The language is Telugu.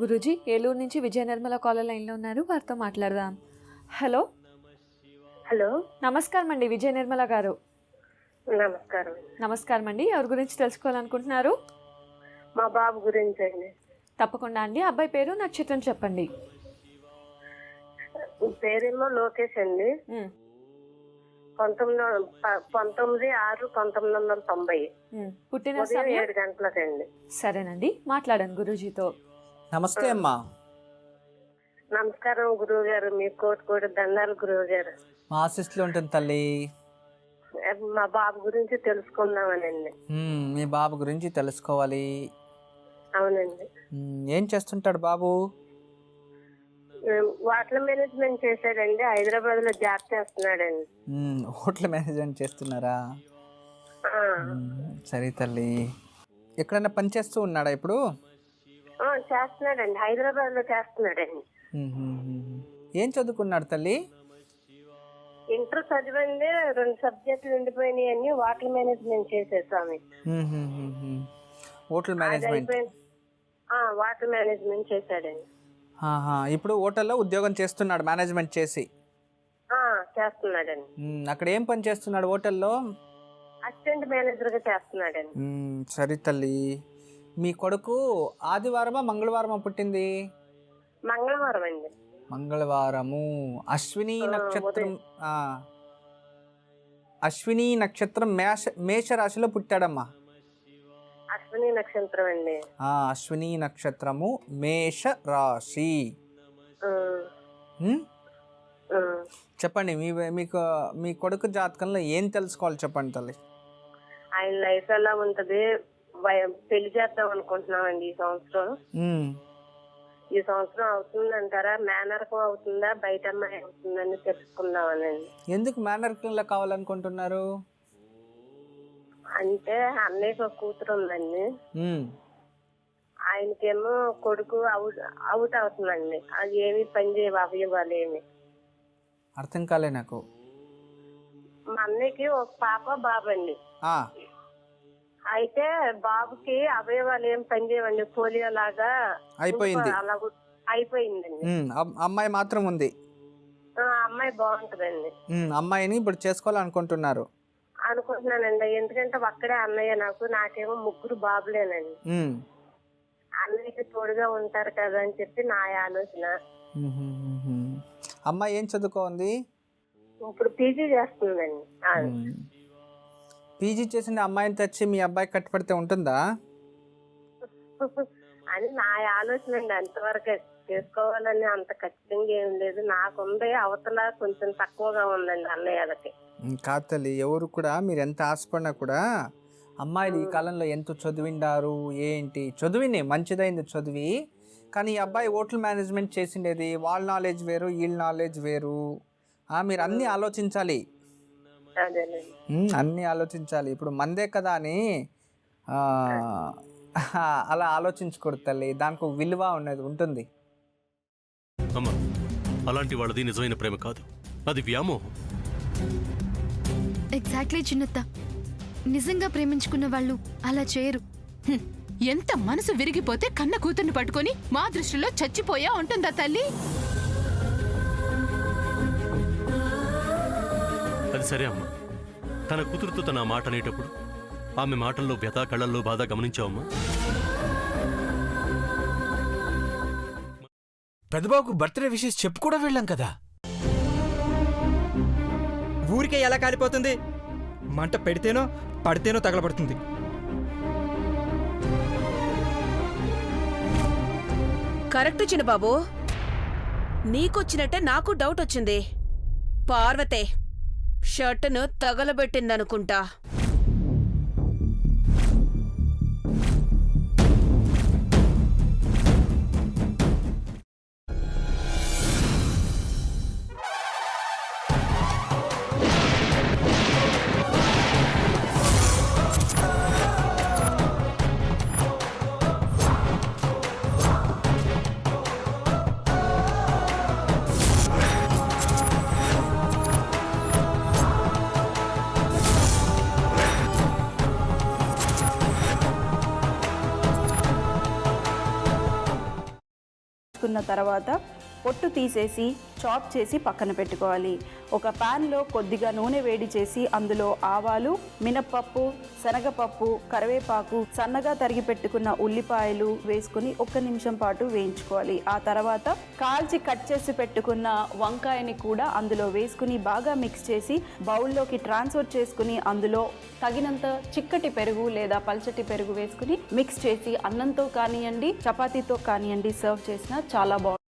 గురూజీ ఏలూరు నుంచి విజయ నిర్మల కాలర్ లైన్లో ఉన్నారు, వారితో మాట్లాడదాం. హలో హలో, నమస్కారం అండి విజయ నిర్మల గారు. నమస్కారం. నమస్కారం అండి, ఎవరి గురించి తెలుసుకోవాలనుకుంటున్నారు? మా బాబు గురించి అండి. తప్పకుండా అండి. అబ్బాయి పేరు నక్షత్రం చెప్పండి. పేరేమో లోకేష్ అండి. 19/6/1990. పుట్టిన ఉదయం సమయం 7 గంటలకండి. సరేనండి, మాట్లాడండి గురూజీతో. నమస్తే అమ్మా. నమస్కారం గురువు గారు, మీ కోటి దండాలు గురువు గారు. మా ఆశీస్సులు ఉంటుంది తల్లి. మా బాబు గురించి తెలుసుకుందామనండి. మీ బాబు గురించి తెలుసుకోవాలి. అవునండి. ఏం చేస్తుంటాడు బాబు? వాటర్ మేనేజ్మెంట్ చేశాడండి, హైదరాబాద్ లో జాబ్ చేస్తున్నాడండి. హోటల్ మేనేజ్మెంట్ చేస్తున్నారా? సరే తల్లి. ఎక్కడైనా పని చేస్తూ ఉన్నాడా ఇప్పుడు? చేస్తున్నాడండి, హైదరాబాద్ లో చేస్తున్నాడండి. ఏం చదువుకున్నాడు తల్లి? ఇంటర్ చదివండి, 2 సబ్జెక్టులు ఉండిపోయినాయి అన్ని వాటర్ మేనేజ్మెంట్ చేసేసామి. Hotel management. వాటర్ మేనేజ్మెంట్ చేశాడండి. ఇప్పుడు హోటల్లో ఉద్యోగం చేస్తున్నాడు మేనేజ్మెంట్ చేసి? చేస్తున్నాడండి. అక్కడ ఏం పని చేస్తున్నాడు హోటల్లో? అసిస్టెంట్ మేనేజర్ గా చేస్తున్నాడండి. సరే తల్లి. మీ కొడుకు ఆదివారమా మంగళవారమా పుట్టింది? మంగళవారం అండి. మంగళవారము. అశ్విని నక్షత్రం. అశ్విని నక్షత్రం మేషరాశిలో పుట్టాడమ్మా. అశ్విని నక్షత్రం అండి. అశ్విని నక్షత్రము మేష రాశి. చెప్పండి, మీకు మీ కొడుకు జాతకంలో ఏం తెలుసుకోవాలి చెప్పండి తల్లి. ఆయన లైఫ్ ఎలా ఉంటది, పెళ్లి చేద్దాం అనుకుంటున్నామండి ఈ సంవత్సరం అవుతుందంటారా? మేనరకం అవుతుందా, బయట అమ్మాయి అవుతుందని తెలుసుకుందామనండి. ఎందుకు మేనరకంలో కావాలనుకుంటున్నారు? అంటే అన్నయ్యకు ఒక కూతురు ఉందండి, ఆయనకేమో కొడుకు అవుట్ అవుతుందండి. అది ఏమి పని చేయవు అవయవాలు ఏమి. అర్థం కాలే నాకు. మా అన్నయ్యకి ఒక పాప బాబు అండి. అయితే బాబుకి అవయవాలు ఏం పని చేయవండి, పోలియో లాగా అయిపోయింది. అయిపోయిందండి. అమ్మాయి మాత్రం ఉంది. అమ్మాయి బాగుంటదండి. అమ్మాయిని ఇప్పుడు చేసుకోవాలనుకుంటున్నారు? అనుకుంటున్నానండి, ఎందుకంటే ఒక్కడే అన్నయ్య నాకేమో 3 బాబులేనండి. అన్నయ్యకి తోడుగా ఉంటారు కదా అని చెప్పి నా ఆలోచన. అమ్మాయి ఏం చదువుకోంది? ఇప్పుడు పీజీ చేస్తుందండి. పీజీ చేసిన అమ్మాయిని తెచ్చి మీ అబ్బాయి కట్టుపడితే ఉంటుందా అని నా ఆలోచన అండి. అంతవరకు చేసుకోవాలని అంత ఖచ్చితంగా ఏం లేదు. నాకుంది అవతల కొంచెం తక్కువగా ఉందండి అన్నయ్యలకి. కాదు తల్లి, ఎవరు కూడా మీరు ఎంత ఆశపడినా కూడా అమ్మాయిలు ఈ కాలంలో ఎంత చదివిండారు ఏంటి, చదివిని మంచిదైంది చదివి, కానీ ఈ అబ్బాయి హోటల్ మేనేజ్మెంట్ చేసిండేది, వాళ్ళ నాలెడ్జ్ వేరు వీళ్ళ నాలెడ్జ్ వేరు. మీరు అన్నీ ఆలోచించాలి. అన్నీ ఆలోచించాలి. ఇప్పుడు మందే కదా అని అలా ఆలోచించకూడదు తల్లి, దానికి ఒక విలువ ఉంటుంది. అమ్మా, అలాంటి వాళ్ళది నిజమైన ప్రేమ కాదు, అది వ్యామోహం. ఎగ్జాక్ట్లీ చిన్నత్త, నిజంగా ప్రేమించుకున్న వాళ్ళు అలా చేయరు. ఎంత మనసు విరిగిపోతే కన్న కూతుర్ని పట్టుకొని మా దృష్టిలో చచ్చిపోయా ఉంటుందా తల్లి? అది సరే అమ్మా, తన కూతురుతో తన మాట అనేటప్పుడు ఆమె మాటల్లో వ్యథ, కళ్ళల్లో బాధ గమనించావమ్మా? పెద్దబాబుకు బర్త్డే విషెస్ చెప్పు కూడా వెళ్ళాం కదా. ఊరికే ఎలా కాలిపోతుంది? మంట పెడితేనో పడితేనో తగలబడుతుంది. కరెక్ట్ చిన్నబాబు, నీకొచ్చినట్టే నాకు డౌట్ వచ్చింది. పార్వతే షర్టును తగలబెట్టిందనుకుంటా. కున్న తర్వాత పొట్టు తీసేసి చాప్ చేసి పక్కన పెట్టుకోవాలి. ఒక ప్యాన్లో కొద్దిగా నూనె వేడి చేసి అందులో ఆవాలు, మినప్పప్పు, శనగపప్పు, కరివేపాకు, సన్నగా తరిగి పెట్టుకున్న ఉల్లిపాయలు వేసుకుని 1 నిమిషం పాటు వేయించుకోవాలి. ఆ తర్వాత కాల్చి కట్ చేసి పెట్టుకున్న వంకాయని కూడా అందులో వేసుకుని బాగా మిక్స్ చేసి బౌల్లోకి ట్రాన్స్ఫర్ చేసుకుని అందులో తగినంత చిక్కటి పెరుగు లేదా పల్చటి పెరుగు వేసుకుని మిక్స్ చేసి అన్నంతో కానివ్వండి, చపాతీతో కానివ్వండి సర్వ్ చేసినా చాలా బాగుంటుంది.